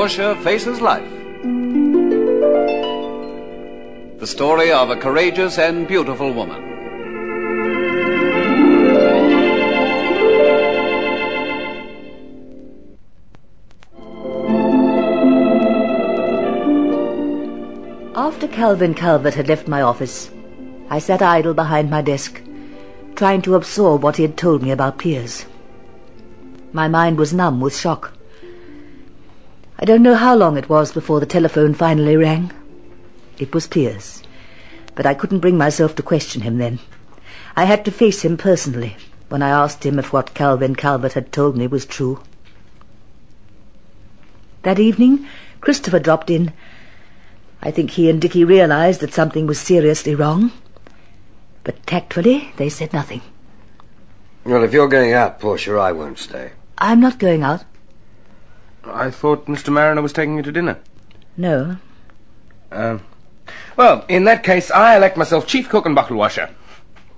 Portia Faces Life. The story of a courageous and beautiful woman. After Calvin Calvert had left my office, I sat idle behind my desk, trying to absorb what he had told me about Piers. My mind was numb with shock. I don't know how long it was before the telephone finally rang. It was Piers, but I couldn't bring myself to question him then. I had to face him personally when I asked him if what Calvin Calvert had told me was true. That evening, Christopher dropped in. I think he and Dickie realized that something was seriously wrong, but tactfully they said nothing. Well, if you're going out, Portia, I won't stay. I'm not going out. I thought Mr. Mariner was taking you to dinner. No. Well, in that case, I elect myself chief cook and bottle washer.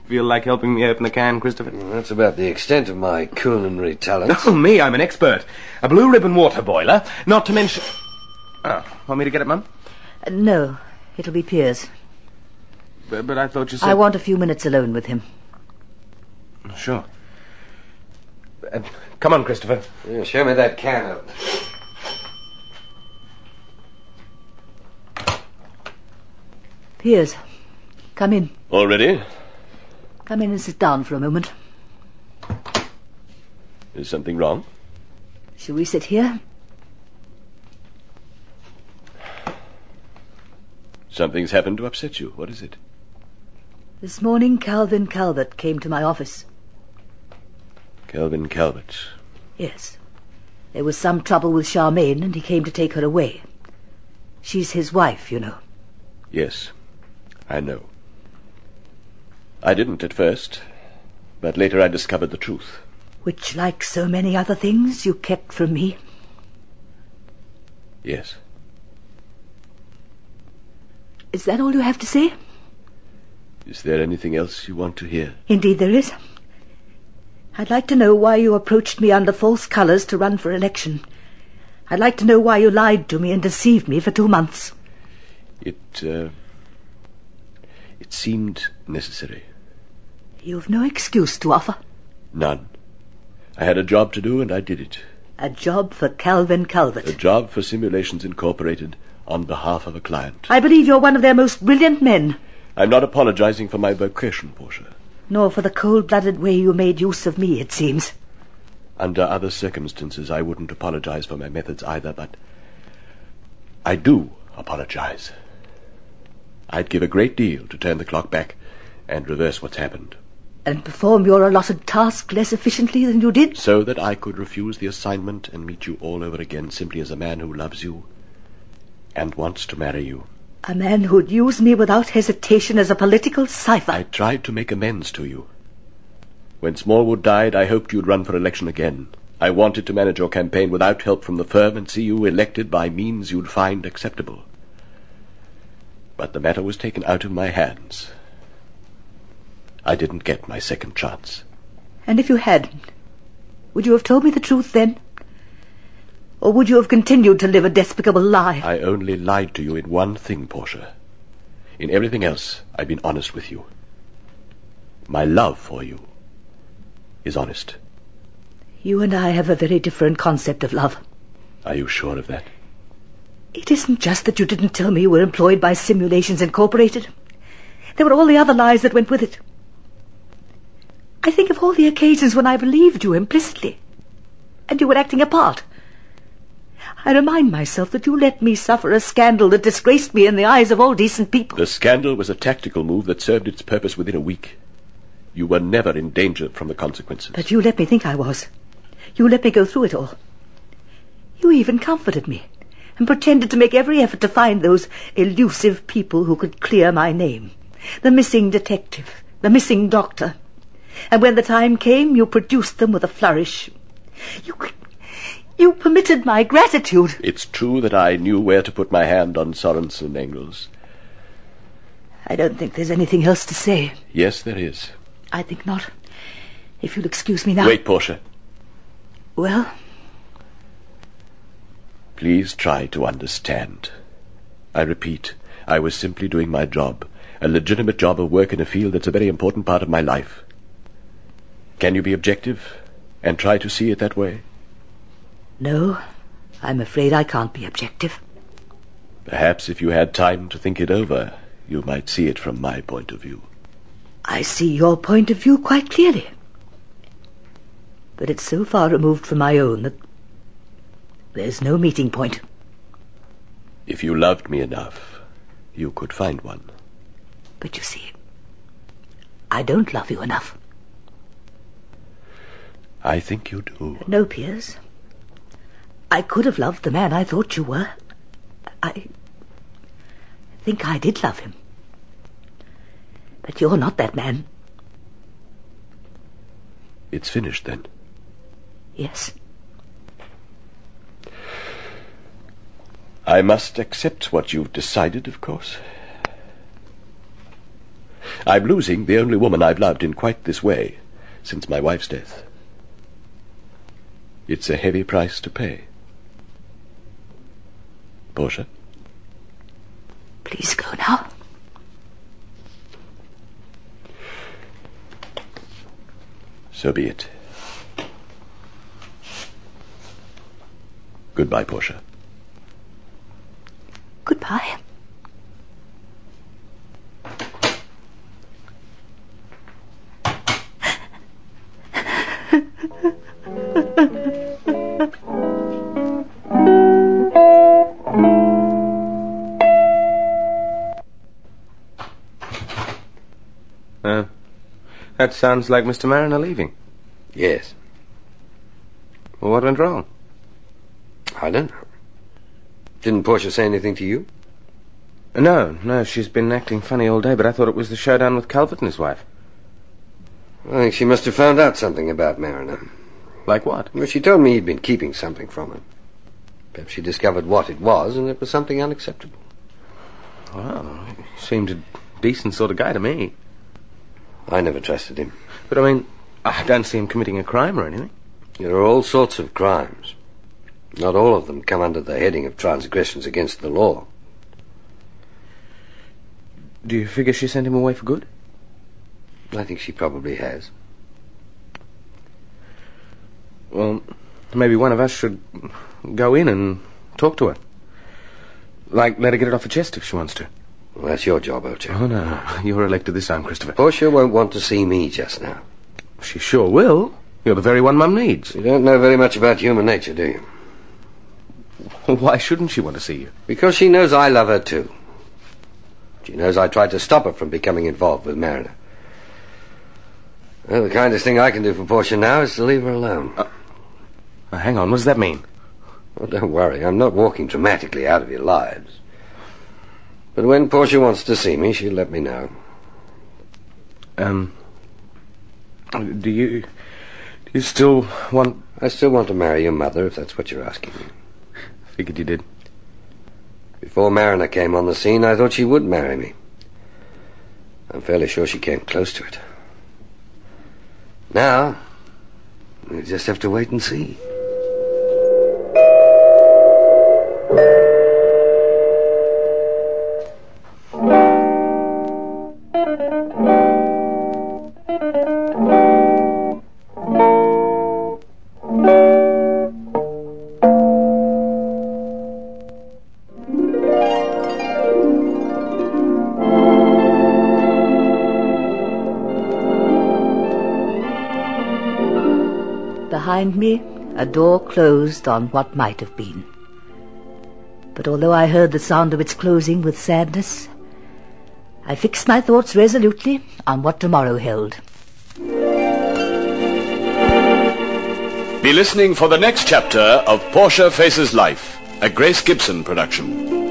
Feel like helping me open the can, Christopher? Well, that's about the extent of my culinary talents. Oh, me, I'm an expert. A blue ribbon water boiler, not to mention... Oh, want me to get it, Mum? No, it'll be Piers. But I thought you said... I want a few minutes alone with him. Sure. Come on, Christopher. Yeah, show me that can opener. Piers, come in. Already? Come in and sit down for a moment. Is something wrong? Shall we sit here? Something's happened to upset you. What is it? This morning, Calvin Calvert came to my office. Calvin Calvert? Yes. There was some trouble with Charmaine, and he came to take her away. She's his wife, you know. Yes, I know. I didn't at first, but later I discovered the truth. Which, like so many other things, you kept from me. Yes. Is that all you have to say? Is there anything else you want to hear? Indeed there is. I'd like to know why you approached me under false colours to run for election. I'd like to know why you lied to me and deceived me for 2 months. It seemed necessary. You've no excuse to offer? None. I had a job to do and I did it. A job for Calvin Calvert? A job for Simulations Incorporated on behalf of a client. I believe you're one of their most brilliant men. I'm not apologizing for my vocation, Portia. Nor for the cold-blooded way you made use of me, it seems. Under other circumstances, I wouldn't apologize for my methods either, but I do apologize. I'd give a great deal to turn the clock back and reverse what's happened. And perform your allotted task less efficiently than you did? So that I could refuse the assignment and meet you all over again simply as a man who loves you and wants to marry you. A man who'd use me without hesitation as a political cipher. I tried to make amends to you. When Smallwood died, I hoped you'd run for election again. I wanted to manage your campaign without help from the firm and see you elected by means you'd find acceptable. But the matter was taken out of my hands. I didn't get my second chance. And if you hadn't, would you have told me the truth then? Or would you have continued to live a despicable lie? I only lied to you in one thing, Portia. In everything else, I've been honest with you. My love for you is honest. You and I have a very different concept of love. Are you sure of that? It isn't just that you didn't tell me you were employed by Simulations Incorporated. There were all the other lies that went with it. I think of all the occasions when I believed you implicitly, and you were acting a part. I remind myself that you let me suffer a scandal that disgraced me in the eyes of all decent people. The scandal was a tactical move that served its purpose within a week. You were never in danger from the consequences. But you let me think I was. You let me go through it all. You even comforted me and pretended to make every effort to find those elusive people who could clear my name. The missing detective, the missing doctor. And when the time came, you produced them with a flourish. You permitted my gratitude. It's true that I knew where to put my hand on Sorensen angles. I don't think there's anything else to say. Yes, there is. I think not. If you'll excuse me now. Wait, Portia. Well? Please try to understand. I repeat, I was simply doing my job, a legitimate job of work in a field that's a very important part of my life. Can you be objective and try to see it that way? No, I'm afraid I can't be objective. Perhaps if you had time to think it over, you might see it from my point of view. I see your point of view quite clearly. But it's so far removed from my own that there's no meeting point. If you loved me enough, you could find one. But you see, I don't love you enough. I think you do. No, Piers. I could have loved the man I thought you were. I think I did love him. But you're not that man. It's finished, then? Yes. I must accept what you've decided, of course. I'm losing the only woman I've loved in quite this way since my wife's death. It's a heavy price to pay. Portia? Please go now. So be it. Goodbye, Portia. Goodbye. That sounds like Mr. Mariner leaving. Yes. Well, what went wrong? I don't know. Didn't Portia say anything to you? No, she's been acting funny all day, but I thought it was the showdown with Calvert and his wife. I think she must have found out something about Mariner. Like what? Well, she told me he'd been keeping something from her. Perhaps she discovered what it was, and it was something unacceptable. Well, he seemed a decent sort of guy to me. I never trusted him. But, I mean, I don't see him committing a crime or anything. There are all sorts of crimes. Not all of them come under the heading of transgressions against the law. Do you figure she sent him away for good? I think she probably has. Well, maybe one of us should go in and talk to her. Like, let her get it off her chest if she wants to. Well, that's your job, old chap. Oh, no. You're elected this time, Christopher. Portia won't want to see me just now. She sure will. You're the very one Mum needs. You don't know very much about human nature, do you? Why shouldn't she want to see you? Because she knows I love her, too. She knows I tried to stop her from becoming involved with Mariner. Well, the kindest thing I can do for Portia now is to leave her alone. Hang on, what does that mean? Well, don't worry. I'm not walking dramatically out of your lives. But when Portia wants to see me, she'll let me know. Do you still want... I still want to marry your mother, if that's what you're asking me. Figured you did. Before Mariner came on the scene, I thought she would marry me. I'm fairly sure she came close to it. Now, we just have to wait and see. Behind me, a door closed on what might have been. But although I heard the sound of its closing with sadness, I fixed my thoughts resolutely on what tomorrow held. Be listening for the next chapter of Portia Faces Life, a Grace Gibson production.